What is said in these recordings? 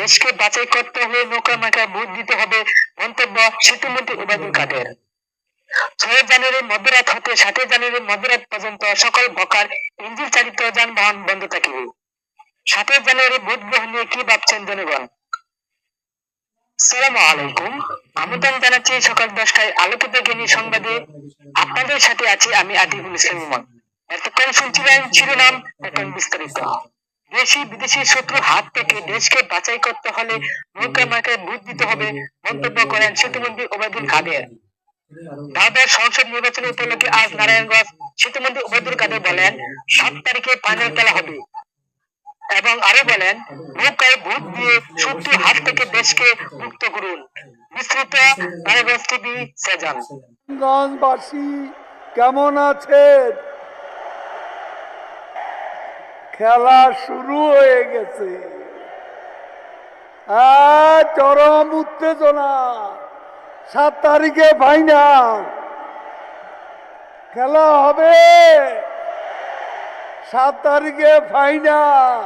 দেশকে বাঁচাই করতে হলে নৌকা মার্কায় ভোট দিতে হবে, মন্তব্য সেতুমন্ত্রী ওবায়দুল কাদের। 6 জানুয়ারি মধ্যরাত হতে 7 জানুয়ারি মধ্যরাত পর্যন্ত সকল প্রকার ইঞ্জিন চালিত যানবাহন বন্ধ থাকবে। 7 জানুয়ারি ভোট গ্রহণ নিয়ে কি ভাবছেন জনগণ? আসসালামু আলাইকুম, আমন্ত্রণ জানাচ্ছি সকাল 10টায় আলোকিত জ্ঞানী সংবাদে। আপনাদের সাথে আছি আমি আতিকুল ইসলাম ইমন। এতক্ষণ শুনছিলেন শিরোনাম, এখন বিস্তারিত। দেশি বিদেশি শত্রুর হাত থেকে দেশকে বাঁচাই করতে হলে নৌকা মার্কায় ভোট দিতে হবে, মন্তব্য করেন সেতুমন্ত্রী ওবায়দুল কাদের। দ্বাদশ সংসদ নির্বাচন উপলক্ষে আজ নারায়ণগঞ্জ সেতুমন্ত্রী ওবায়দুল কাদের বলেন, 7 তারিখে ফাইনাল খেলা হবে এবং আরো বলেন, নৌকায় ভোট দিয়ে শত্রুর হাত থেকে দেশকে মুক্ত করুন। বিস্তৃত নারায়ণগঞ্জ টিভি সেজান। গঞ্জবাসী কেমন আছেন? খেলা শুরু হয়ে গেছে। চরম উত্তেজনা। 7 তারিখে ফাইনাল খেলা হবে। 7 তারিখে ফাইনাল।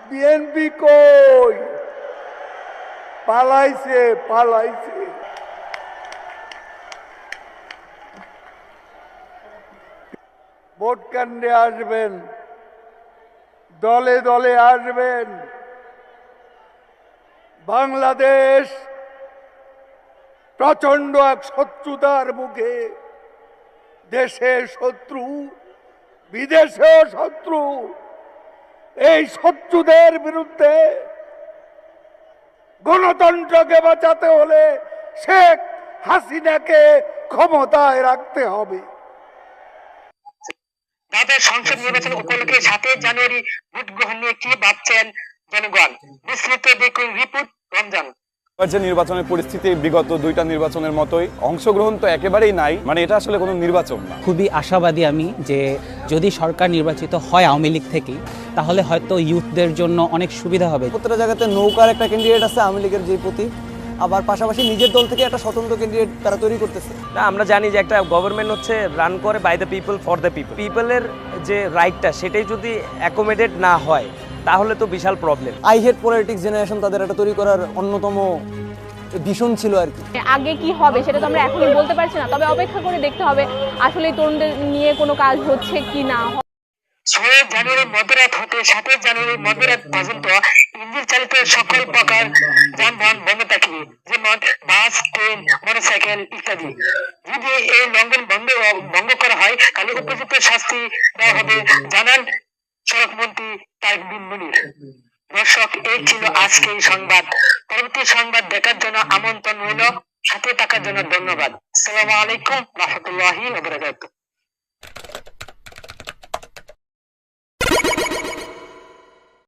বিএনপি কই? পালাইছে। ভোট কেন্দ্রে আসবেন, দলে দলে আসবেন। বাংলাদেশ প্রচন্ড এক শত্রুতার মুখে, দেশে শত্রু, বিদেশেও শত্রু। এই শত্রুদের বিরুদ্ধে গণতন্ত্রকে বাঁচাতে হলে শেখ হাসিনাকে ক্ষমতায় রাখতে হবে। দ্বাদশ সংসদ নির্বাচন উপলক্ষে 7 জানুয়ারি ভোট গ্রহণ নিয়ে কি ভাবছেন জনগণ? বিস্তৃত দেখুন রিপোর্ট রমজান। যে নির্বাচনের পরিস্থিতি বিগত 2টা নির্বাচনের মতোই, অংশগ্রহণ তো একেবারেই নাই। মানে এটা আসলে কোনো নির্বাচন না। খুবই আশাবাদী আমি যে যদি সরকার নির্বাচিত হয় আওয়ামী লীগ থেকেই, তাহলে হয়তো ইউথদের জন্য অনেক সুবিধা হবে। প্রত্যেকটা জায়গাতে নৌকার একটা ক্যান্ডিডেট আছে আওয়ামী লীগের যে প্রতীক, আবার পাশাপাশি নিজের দল থেকে একটা স্বতন্ত্র ক্যান্ডিডেট তারা তৈরি করতেছে। না, আমরা জানি যে একটা গভর্নমেন্ট হচ্ছে রান করে by the people for the people. পিপলের যে রাইটটা সেটাই যদি অ্যাকোমোডেট না হয় তাহলে তো বিশাল problem. I hate politics generation তাদের এটা তৈরি করার অন্যতম ভীষণ ছিল আর কি। আগে কি হবে সেটা তো আমরা এখনই বলতে পারছি না, তবে অপেক্ষা করে দেখতে হবে আসলে তরুণদের নিয়ে কোনো কাজ হচ্ছে কি না। 6 জানুয়ারি মধ্যরাত হতে 7 জানুয়ারি মধ্যরাত পর্যন্ত ইঞ্জিন চালিত সকল প্রকার যানবাহন বন্ধ থাকবে, যেমন বাস, ট্রেন, মোটরসাইকেল ইত্যাদি। যদি এই লঙ্ঘন ভঙ্গ করা হয় তাহলে উপযুক্ত শাস্তি দেওয়া হবে, জানান সড়ক মন্ত্রী তারেক বিন মুনীর। দর্শক, এই ছিল আজকের সংবাদ। পরবর্তী সংবাদ দেখার জন্য আমন্ত্রণ রইল। সাথে থাকার জন্য ধন্যবাদ। আসসালামু আলাইকুম ওয়া রাহমাতুল্লাহি ওয়া বারাকাতুহু।